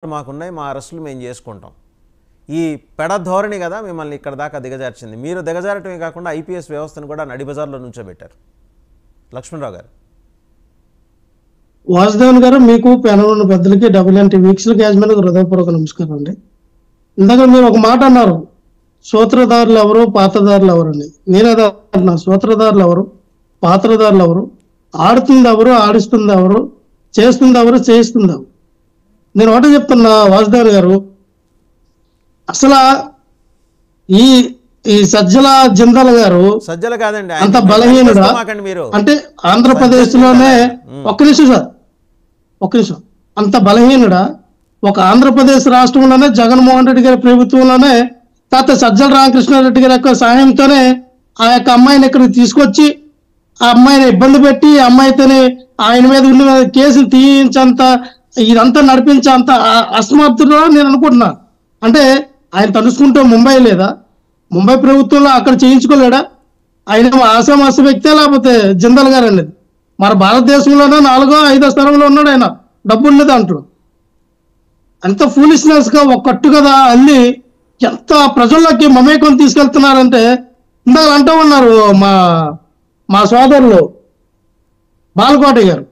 మాకున్నాయి, మా అరెస్టులు మేము చేసుకుంటాం. ఈ పెడ ధోరణి కదా మిమ్మల్ని ఇక్కడ దాకా దిగజార్చింది. మీరు దిగజారటమే కాకుండా ఐపీఎస్ వ్యవస్థను కూడా నడిబజార్లో నుంచోబెట్టారు. లక్ష్మణరావు గారు. వాసుదేవన్ గారు, మీకు ప్యానల్ ఉన్న పెద్దలకి WNT వీక్షలకు యాజమాన్యానికి హృదయపూర్వక నమస్కారం అండి. ఇందాక మీరు ఒక మాట అన్నారు, సూత్రధారులు ఎవరు, పాత్రధారులు ఎవరు అని. నేనేదో అంటున్నా, సూత్రధారులు ఎవరు, పాత్రధారులు ఎవరు, ఆడుతుంది ఎవరు, ఆడిస్తుంది ఎవరు, చేస్తుంది ఎవరు, చేయిస్తుంది ఎవరు. నేను ఒకటే చెప్తున్నా వాసుదేవన్ గారు, అసలు ఈ ఈ సజ్జల జిందాల్ గారు సజ్జల కాదండి, అంత బలహీనుడా అంటే ఆంధ్రప్రదేశ్ లోనే ఒక్క నిమిషం సార్, ఒక్క నిమిషం, అంత బలహీనుడా? ఒక ఆంధ్రప్రదేశ్ రాష్ట్రంలోనే జగన్మోహన్ రెడ్డి గారి ప్రభుత్వంలోనే తాత సజ్జల రామకృష్ణారెడ్డి గారి యొక్క సహాయంతోనే ఆ యొక్క అమ్మాయిని ఇక్కడికి తీసుకొచ్చి ఆ అమ్మాయిని ఇబ్బంది పెట్టి అమ్మాయితోనే ఆయన మీద ఉన్న కేసులు తీయించేంత ఇదంతా నడిపించేంత అసమర్థుడు నేను అనుకుంటున్నా. అంటే ఆయన తలుసుకుంటూ ముంబై లేదా, ముంబై ప్రభుత్వంలో అక్కడ చేయించుకోలేడా? ఆయన ఆశామాస వ్యక్తే లేకపోతే జిందాల్ గారు అనేది మన భారతదేశంలోనే 4వ 5వ స్థానంలో ఉన్నాడు. ఆయన డబ్బు ఉండదు అంటాడు. అంత ఫూలిష్నెస్ గా ఒక కట్టు కదా అల్లి ఎంత ప్రజల్లోకి మమేకం తీసుకెళ్తున్నారంటే, ఇందాక అంటూ ఉన్నారు మా సోదరులు బాలకోటి గారు,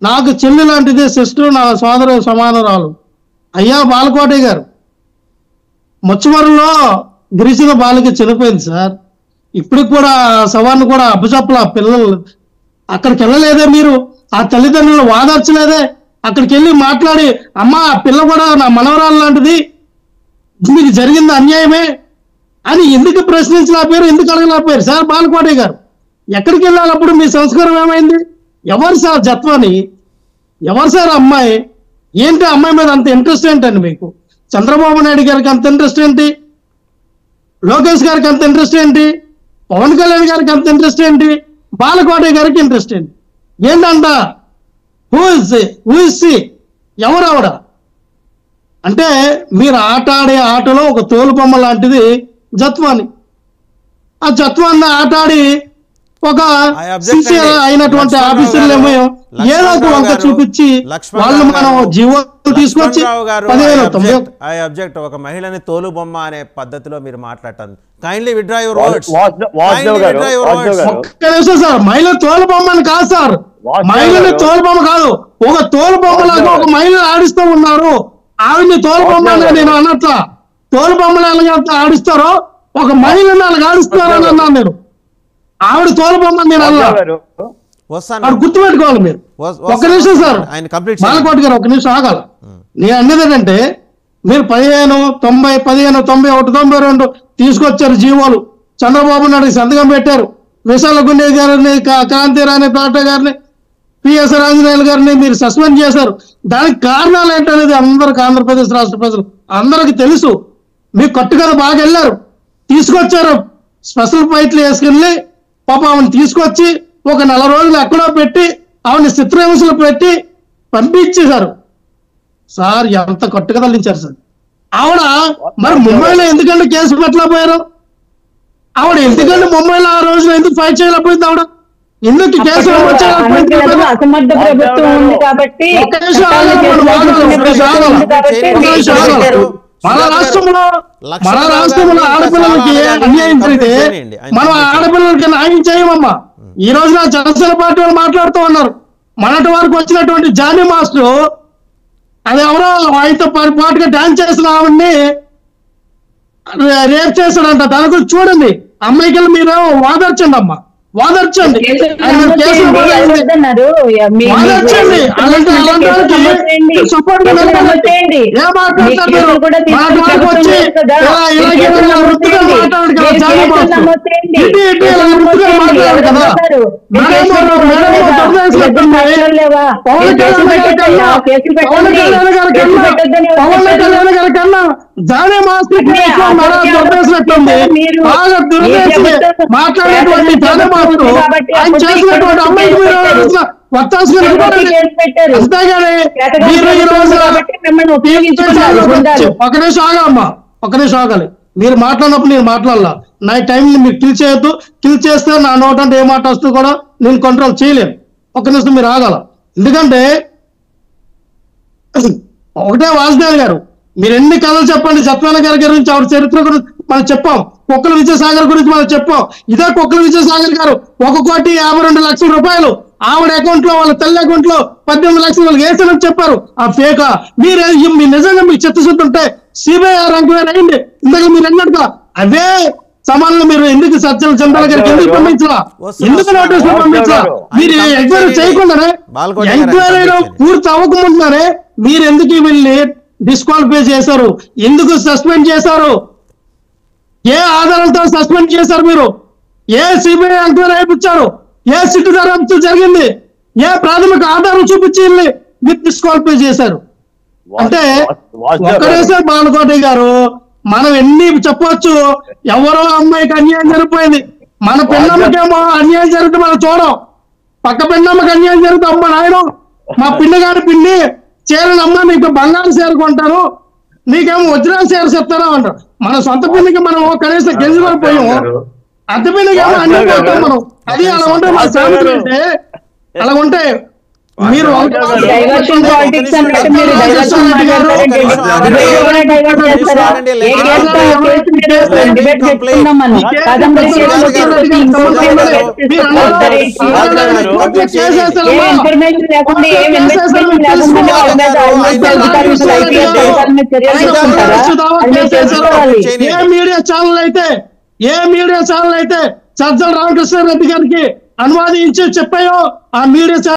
నాకు చెల్లి లాంటిది సిస్టర్, నా సోదరు సమానరాలు. అయ్యా బాలకోటి గారు, ముచ్చమరులో గిరిజన బాలిక చనిపోయింది సార్. ఇప్పటికి కూడా శవాన్ని కూడా అప్పచెప్పల పిల్లలు అక్కడికి వెళ్ళలేదే, మీరు ఆ తల్లిదండ్రులను వాదార్చలేదే, అక్కడికి వెళ్ళి మాట్లాడి అమ్మ పిల్ల కూడా నా మనవరాలు లాంటిది, మీకు జరిగింది అన్యాయమే అని ఎందుకు ప్రశ్నించలేకపోయారు, ఎందుకు అడగలేకపోయారు సార్? బాలకోటి గారు ఎక్కడికి వెళ్ళాలప్పుడు మీ సంస్కారం ఏమైంది? ఎవరు సార్ జత్వాని, ఎవరు సార్ అమ్మాయి? ఏంటి అమ్మాయి మీద అంత ఇంట్రెస్ట్ ఏంటండి మీకు? చంద్రబాబు నాయుడు గారికి అంత ఇంట్రెస్ట్ ఏంటి? లోకేష్ గారికి అంత ఇంట్రెస్ట్ ఏంటి? పవన్ కళ్యాణ్ గారికి అంత ఇంట్రెస్ట్ ఏంటి? బాలకోటి గారికి ఇంట్రెస్ట్ ఏంటి? ఏంటంట ఊసి ఎవరు ఆవిడ అంటే, మీరు ఆట ఆడే ఆటలో ఒక తోలుబొమ్మ లాంటిది జత్వాని. ఆ జత్వాన్ని ఆట ఆడి ఒక సిన్సియర్ అయినటువంటి ఆఫీసర్లేమో ఏదో ఒక వంక చూపించి వాళ్ళు మనం జీవోలు తీసుకొచ్చి 1590 ఒక మహిళని తోలు బొమ్మ అనే పద్ధతిలో మీరు మాట్లాడతాను. Kindly withdraw your words. Sir మహిళ తోలు బొమ్మని కాదు సార్, మహిళని తోలు బొమ్మ కాదు, ఒక తోలు బొమ్మలాగా ఒక మహిళను ఆడిస్తూ ఉన్నారు. ఆవిడ్ని తోలు బొమ్మ నేను అన్నట్లా, తోలు బొమ్మలు ఎలాగ ఆడిస్తారో ఒక మహిళను అలాగ ఆడిస్తారని అన్నాను నేను. ఆవిడ తోలుబొమ్మ నేను అన్నారు, గుర్తుపెట్టుకోవాలి మీరు. ఒక్క నిమిషం సార్ బాలకోటి గారు, ఒక్క నిమిషం ఆగాల. నేను అన్నది ఏంటంటే, మీరు 1590, 1591, 92 తీసుకొచ్చారు జీవోలు, చంద్రబాబు నాయుడు సంతకం పెట్టారు, విశాల గుండె గారిని, కాంతి రాణి తాట గారిని, పిఎస్ రాంజనేయులు గారిని మీరు సస్పెండ్ చేశారు. దానికి కారణాలు ఏంటనేది అందరికి, ఆంధ్రప్రదేశ్ రాష్ట్ర ప్రజలు అందరికి తెలుసు. మీకు కట్టుకథ బాగా వెళ్ళారు, తీసుకొచ్చారు, స్పెషల్ ఫ్లైట్లు వేసుకెళ్ళి పాప ఆమెను తీసుకొచ్చి ఒక 4 రోజులు ఎక్కడో పెట్టి ఆమెను చిత్రహింసలు పెట్టి పంపించేశారు సార్. ఎంత కట్టుకదలించారు సార్. ఆవిడ మరి ముంబైలో ఎందుకంటే కేసు పెట్టలేకపోయారు? ఆవిడ ఎందుకంటే ముంబైలో ఆ రోజున ఎందుకు ఫైట్ చేయలేకపోయింది? ఆవిడ ఎందుకు కేసు అసమర్థ ప్రభుత్వం ఉంది కాబట్టి మన రాష్ట్రంలో ఆడపిల్లలకి అన్యాయం జరిగితే మనం ఆడపిల్లలకి న్యాయం చేయమమ్మా. ఈ రోజున జనసేన పార్టీ వాళ్ళు మాట్లాడుతూ ఉన్నారు, మనటి వరకు వచ్చినటువంటి జానీ మాస్టర్ అది ఎవరో ఆయనతో పాటుగా డాన్స్ చేసిన ఆవిడ్ని రేప్ చేశాడంట. దాని గురించి చూడండి, అమ్మాయికి మీరు వాదర్చండి అమ్మా, వాదర్చండి. సపోర్ట్ జానీ మాస్టర్ మాట్లాడేటువంటి జానీ మాస్టర్ ఆయన చేసినటువంటి అమ్మాయికి మీరు ఒక నిమిషం ఆగమ్మా, ఒక నిమిషం ఆగాలి. మీరు మాట్లాడినప్పుడు నేను మాట్లాడాల, నా టైం మీరు కిల్ చేయొద్దు. కిల్ చేస్తే నా నోట్ అంటే ఏ మాట వస్తుందో కూడా నేను కంట్రోల్ చేయలేను. ఒక నిమిషం మీరు ఆగాల. ఎందుకంటే ఒకటే వాసుదేవ్ గారు, మీరు ఎన్ని కథలు చెప్పండి, సత్యనారాయణ గారి గురించి, ఆవిడ చరిత్ర గురించి మనం చెప్పాం, కుక్కల విజయసాగర్ గురించి మనం చెప్పాం. ఇదే కుక్కల విజయసాగర్ గారు 1,52,00,000 రూపాయలు ఆవిడ అకౌంట్ లో, వాళ్ళ తల్లి అకౌంట్ లో 18 లక్షలు వాళ్ళకి వేసానని చెప్పారు. ఆ ఫేకా? మీరు మీ నిజంగా మీకు చిత్తశుద్ధి ఉంటే సిబిఐ ఎంక్వైరీ అయ్యింది. ఇందాక మీరు అన్నట్టుగా అవే సమానంలో మీరు ఎందుకు సత్యం చంద్ర గారికి ఎందుకు పంపించలా, ఎందుకు నోటీస్ పంపించలా? మీరు ఎంక్వైరీ చేయకుండానే, ఎంక్వైరీలో పూర్తి అవ్వకముందుగానే మీరు ఎందుకు వీళ్ళని డిస్క్వాలిఫై చేశారు, ఎందుకు సస్పెండ్ చేశారు, ఏ ఆధారంతో సస్పెండ్ చేశారు మీరు? A CBI enquiry అయిపించారు? A sit దర్యాప్తు జరిగింది? ఏ ప్రాథమిక ఆధారం చూపించి మీరు డిస్క్వాలిఫై చేశారు? అంటే ఒక్కడేసారి బాలకోటి గారు, మనం ఎన్ని చెప్పొచ్చు, ఎవరో అమ్మాయికి అన్యాయం జరిగిపోయింది, మన పిన్నమ్మకేమో అన్యాయం జరిగితే మనం చూడం, పక్క పిన్నమ్మకి అన్యాయం జరిగితే అమ్మ నాయన మా పిన్నగారి పిన్ని చీరలు అమ్మ నీకు బంగారు చీర కొంటారు, నీకేమో వజ్రాల చీర చెప్తారా అంటారు. మన సొంత పిన్నికి మనం కనీసం గెలిచి పోయాము, అత్త పిన్నికేమో అన్ని పోతాం మనం. అది అలా ఉంటే మన సామెతలు అంటే అలా ఉంటే మీరు డైవర్షన్ పాలిటిక్స్ అన్నట్టు మీరు డైవర్షన్ మాట్లాడతారంటే డిబేట్ పెట్టుకున్నాం మనం. కాదంబరి ఇన్ఫర్మేషన్ లేకుండా ఏ ఇన్వెస్టిగేషన్ లేకుండా చర్యలు తీసుకుంటారా? ఏ మీడియా ఛానల్ అయితే సజ్జల రామకృష్ణారెడ్డి గారికి అనువాదించి చెప్పాయో ఆ మీడియా